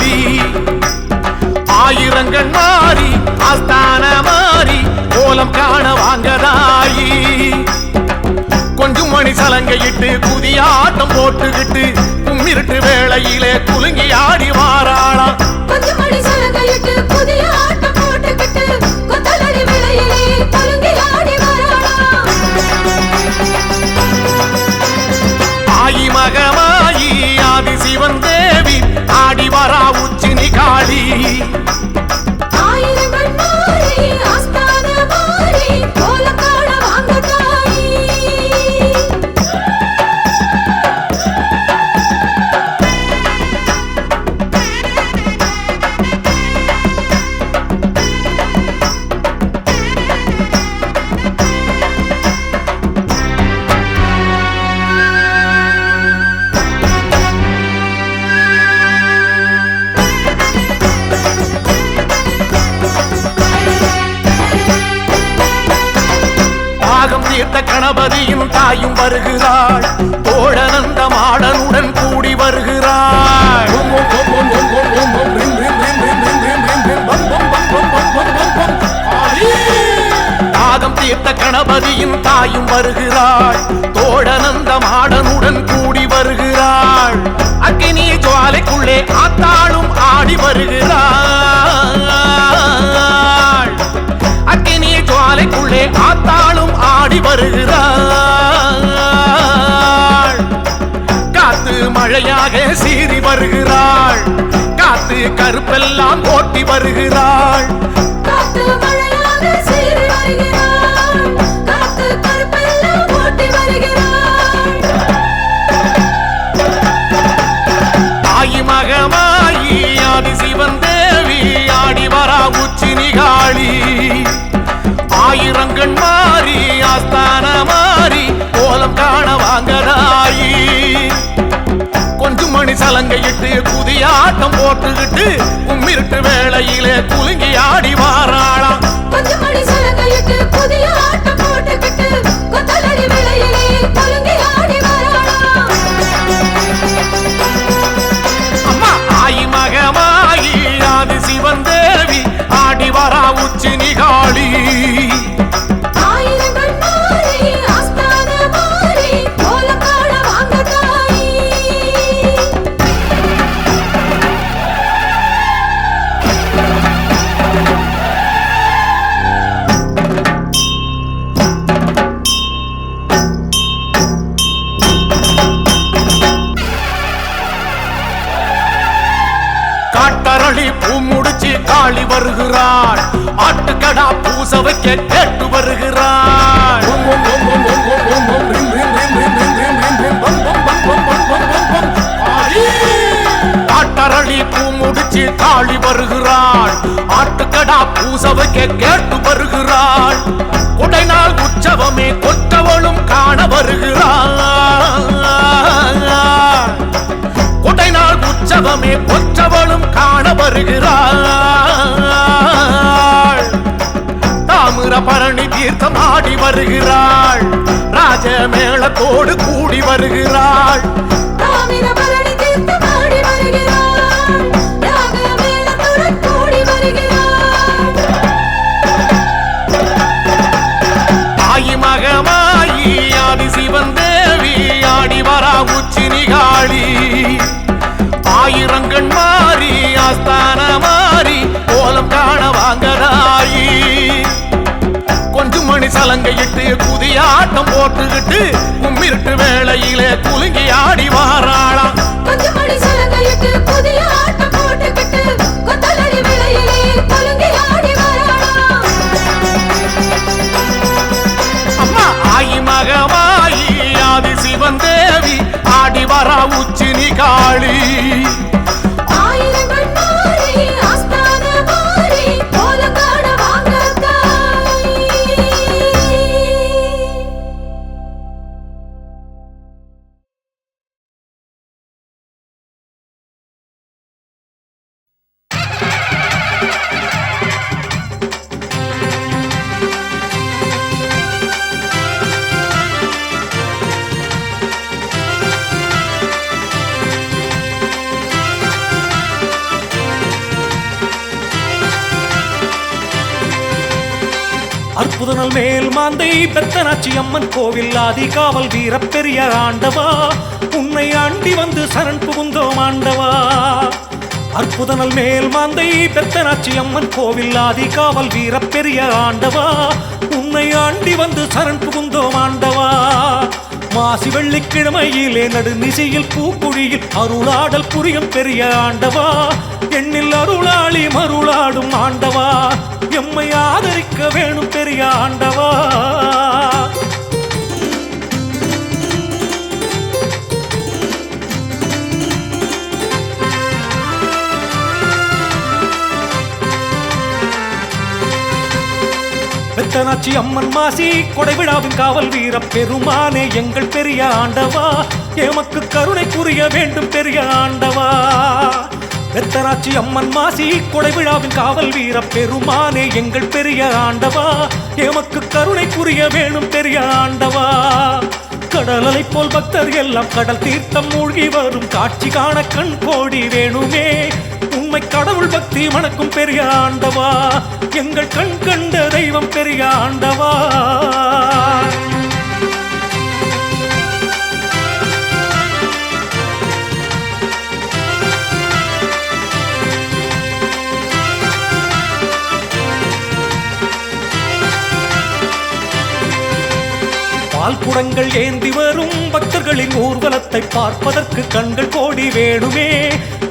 காளி ஆயிரங்கள் மாறி ஆஸ்தான மாறி கோலம் காண வாங்கதாயி கொஞ்சம் மணி சலங்கையிட்டு புதிய ஆட்டம் போட்டுக்கிட்டு கும்மிருட்டு வேளையிலே குலுங்கி ஆடி வாராளாம் கொஞ்சம் மணி சலங்கையிட்டு புதிய ஆட்டம் போட்டுக்கிட்டு கொத்தலடி வேளையிலே குலுங்கி ஆடி வாராளாம் ஆயி மகமாயி ஆதி சிவன் தேவி ஆடி வரா உச்சினி காளி ஆயிரங்கள் மாறி ஆஸ்தான மாறி கோலம் காண வாங்கதாயி தீர்த்த கணபதியின் தாயும் வருகிறாள் தோழனந்த மாடனுடன் கூடி வருகிறாள் தாகம் தீர்த்த கணபதியின் தாயும் வருகிறாள் தோழனந்த மாடனுடன் கூடி வருகிறாள் அக்கினி ஜுவாலைக்குள்ளே ஆத்தாளும் ஆடி வருகிறாள் அக்கினி ஜுவாலைக்குள்ளே ஆத்தாளும் ஆடி வருகிறாள் காத்து மழையாக சீறி வருகிறாள் காத்து கருப்பெல்லாம் ஓட்டி வருகிறாள் காத்து மழையாக சீறி வருகிறாள் காத்து கருப்பெல்லாம் ஓட்டி வருகிறாள் ஆயி மகமாயி ஆதி சிவன் தேவி ஆடி வரா உச்சினி காளி ஆயிரங்கண் மாறி ஆஸ்தான மாறி கோலம் காண வாங்கதாயி கொஞ்சம் மணி சலங்கையிட்டு புதிய ஆட்டம் போட்டுக்கிட்டு கும்மிருட்டு வேளையிலே குலுங்கி ஆடி வாராளாம் கொஞ்சம் மணி சலங்கையிட்டு புதிய ஆட்டம் போட்டுக்கிட்டு கொத்தலடி வேளையிலே குலுங்கி ஆடி வாராளாம் அம்மா ஆயி மகமாயி ஆதி சிவன் தேவி ஆடி வரா உச்சினி காளி ஆயிரங்கள் மாறி ஆஸ்தான மாறி கோலம் காண வாங்கதாயி காட்டரளி பூ முடிச்சு காளி வருகிறாள் ஆட்டுக்கடா பூச வைக்க கேட்டு வருகிறாள் காட்டரளி பூ முடிச்சு காளி வருகிறாள் ஆட்டுக்கடா பூச வைக்க கேட்டு வருகிறாள் உடைநாள் உற்சவமே கொற்றவளும் காண வருகிறாள் உடைநாள் உற்சவமே கொற்றவளும் காண வருகிறாள் தாமிர பரணி தீர்த்தம் ஆடி வருகிறாள் ராஜ மேளத்தோடு கூடி வருகிறாள் தாமிரபரணி தீர்த்தம் ஆடி வருகிறாள் ராக மேளத்துடன் கூடி வருகிறாள் ஆயி மகமாயி ஆதி சிவன் தேவி ஆடி வரா உச்சினி காளி ஆயிரங்கண் மாறி ஆஸ்தான மாறி கோலம் காண வாங்கதாயி கொஞ்சம் மணி சலங்கையிட்டு புதிய ஆட்டம் போட்டுக்கிட்டு கும்மிருட்டு வேளையிலே குலுங்கி ஆடி வாராளாம் கொஞ்சம் மணி சலங்கையிட்டு புதிய ஆட்டம் போட்டுக்கிட்டு கொத்தலடி வேளையிலே குலுங்கி ஆடி வாராளாம் அம்மா ஆயி மகமாயி ஆதி சிவன் தேவி ஆடி வரா உச்சினி காளி ஆயிரங்கள் மாறி ஆஸ்தான மாறி கோலம் காண வாங்கதாயி அற்புதனல் மேல் மாந்தை பெத்தனாச்சி அம்மன் கோவில் ஆதிகாவல் வீர பெரிய ஆண்டவா உன்னை ஆண்டி வந்து சரண் புகுந்தோம் ஆண்டவா. அற்புதனல் மேல் மாந்தை பெத்தனாச்சி அம்மன் கோவில் ஆதிகாவல் வீர பெரிய ஆண்டவா உன்னை ஆண்டி வந்து சரண் புகுந்தோம் ஆண்டவா. மாசி வெள்ளிக்கிழமையிலே நடுநிசையில் பூக்குழியில் அருளாடல் புரியும் பெரிய ஆண்டவா எண்ணில் அருளாளி மருளாடும் ஆண்டவா எம்மை ஆதரிக்க வேணும் பெரிய ஆண்டவா. பெத்தனாச்சி அம்மன் மாசி கொடைவிழாவின் காவல் வீர பெருமானே எங்கள் பெரிய ஆண்டவா எமக்கு கருணை புரிய வேண்டும் பெரிய ஆண்டவா. பெத்தனாச்சி அம்மன் மாசி கொடைவிழாவின் காவல் வீர பெருமானே எங்கள் பெரிய ஆண்டவா எமக்கு கருணை புரிய வேணும் பெரிய ஆண்டவா. கடலலை போல் பக்தர் எல்லாம் கடல் தீர்த்தம் மூழ்கி வரும் காட்சி காண கண் கோடி வேணுமே உண்மை கடவுள் பக்தி மணக்கும் பெரிய ஆண்டவா எங்கள் கண் கண்ட தெய்வம் பெரிய ஆண்டவா. பால் குடங்கள் ஏந்தி வரும் பக்தர்களின் ஊர்வலத்தை பார்ப்பதற்கு கண்கள் கோடி வேணுமே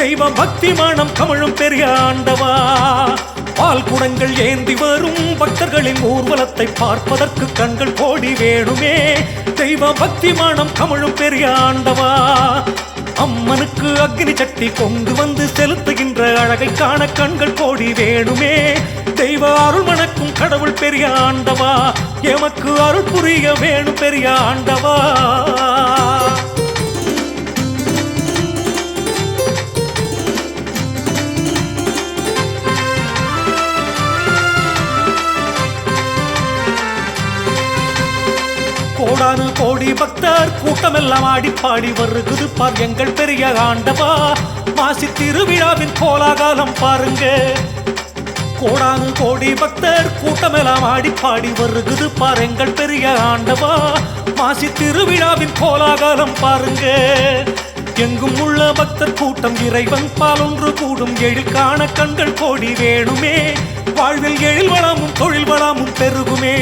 தெய்வ பக்தி மனம் கமழும் பெரிய ஆண்டவா. பால் குடங்கள் ஏந்தி வரும் பக்தர்களின் ஊர்வலத்தை பார்ப்பதற்கு கண்கள் கோடி வேணுமே தெய்வ பக்தி மனம் கமழும் பெரிய ஆண்டவா. அம்மனுக்கு அக்னி சட்டி கொண்டு வந்து செலுத்துகின்ற அழகை காண கண்கள் கோடி வேணுமே தெய்வ அருள் மணக்கும் கடவுள் பெரிய ஆண்டவா எமக்கு அருள் புரிய வேணும் பெரிய ஆண்டவா. கோடானு கோடி பக்தர் கூட்டமெல்லாம் ஆடி பாடி வருகுது பார் எங்கள் பெரிய ஆண்டவா மாசி திருவிழாவின் கோலாகாலம் பாருங்க. கோடானு கோடி பக்தர் கூட்டமெல்லாம் ஆடி பாடி வருகுது பார் எங்கள் பெரிய ஆண்டவா மாசி திருவிழாவின் கோலாகாலம் பாருங்க. எங்கும் உள்ள பக்தர் கூட்டம் இறைவன் பால் ஒன்று கூடும் எழில் காண கண்கள் கோடி வேணுமே வாழ்வில் எழில் வளமும் தொழில் வளமும் பெருகுமே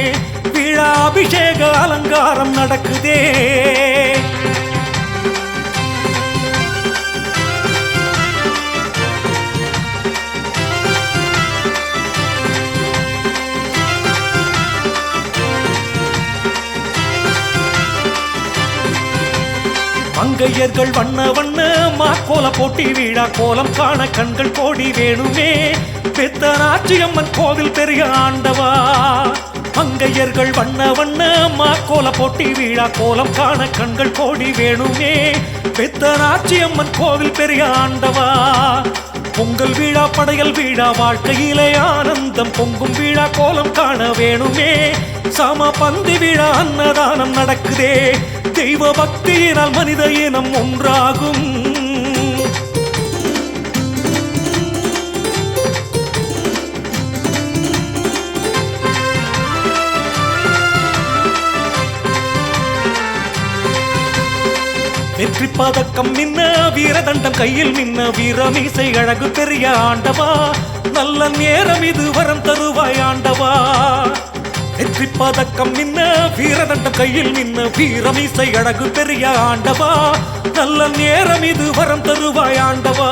விழா அபிஷேக அலங்காரம் நடக்குதே. மங்கையர்கள் வண்ண வண்ண மாக்கோல போட்டி விழா கோலம் காண கண்கள் கோடி வேணுமே பெத்தனாச்சி அம்மன் கோவில் பெரிய ஆண்டவா. மங்கையர்கள் வண்ண வண்ண மாக்கோல போட்டி விழா கோலம் காண கண்கள் கோடி வேணுமே பெத்தனாச்சி அம்மன் கோவில் பெரிய ஆண்டவா. பொங்கல் விழா படையல் விழா வாழ்க்கையிலே ஆனந்தம் பொங்கும் விழா கோலம் காண வேணுமே சம பந்தி விழா அன்னதானம் நடக்குதே தெய்வ பக்தியினால் மனித இனம் ஒன்றாகும். வெற்றி பதக்கம் மின்ன வீரதண்டம் கையில் மின்ன வீரமீசை அழகு பெரிய ஆண்டவா நல்ல நேரம் இது வரம் தருவாய் ஆண்டவா. வெற்றி பதக்கம் மின்ன வீரதண்டம் கையில் மின்ன வீரமீசை அழகு பெரிய ஆண்டவா நல்ல நேரம் இது வரம் தருவாய் ஆண்டவா.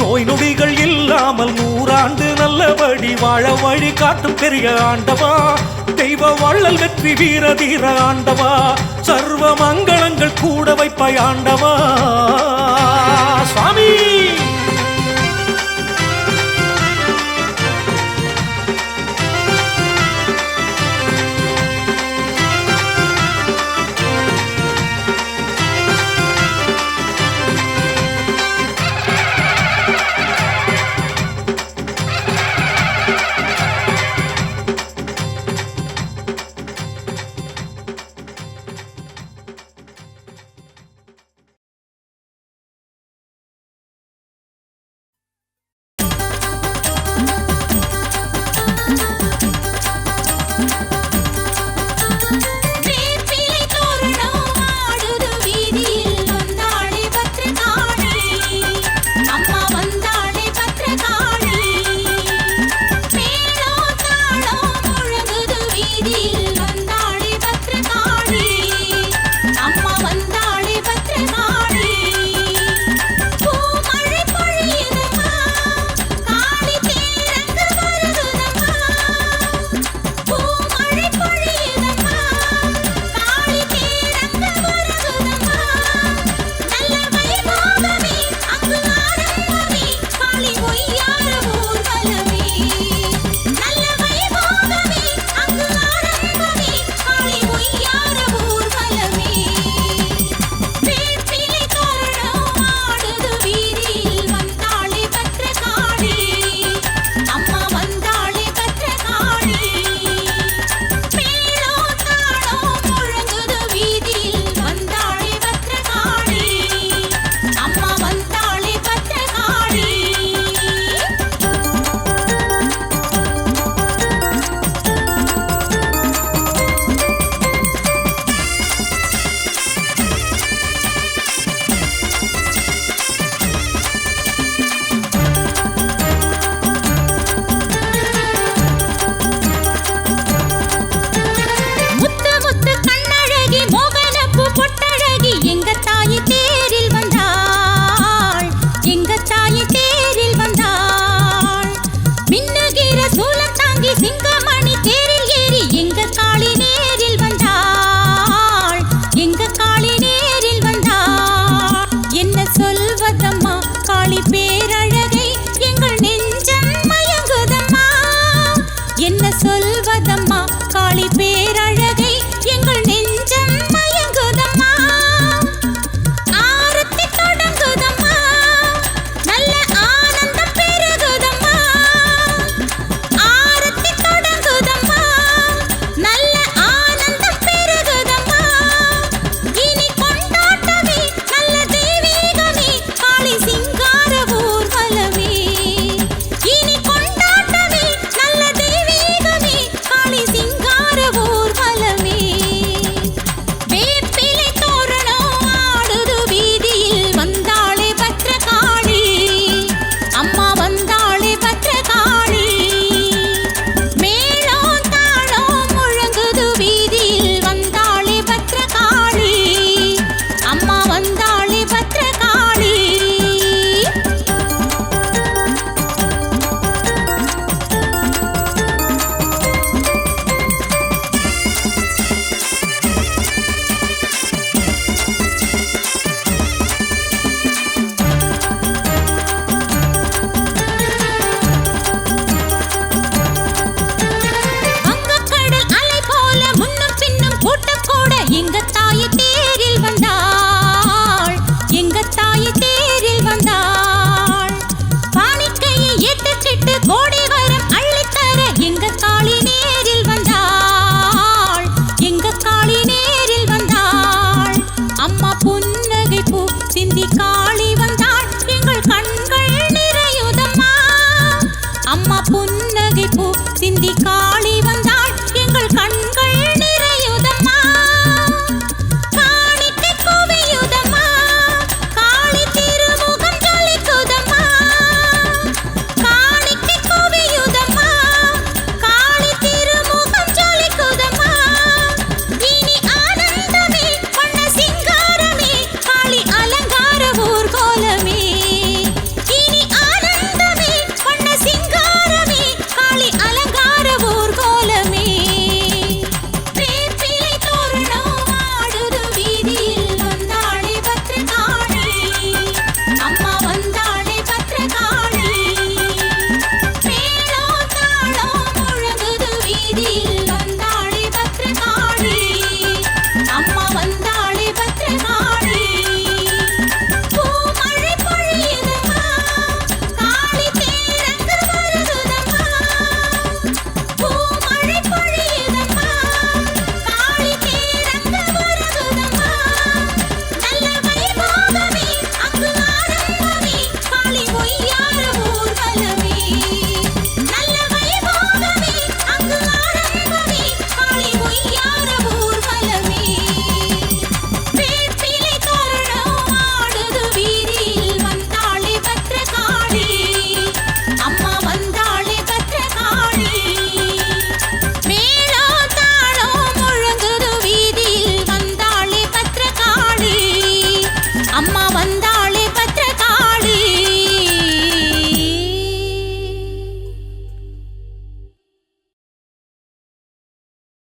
நோய் நொடிகள் இல்லாமல் 100 ஆண்டு நல்லபடி வாழ வழி காட்டும் பெரிய ஆண்டவா தெய்வ வள்ளல் வெற்றி வீர தீர ஆண்டவா சர்வ மங்களங்கள் கூட வைப்பாய் ஆண்டவா சுவாமி.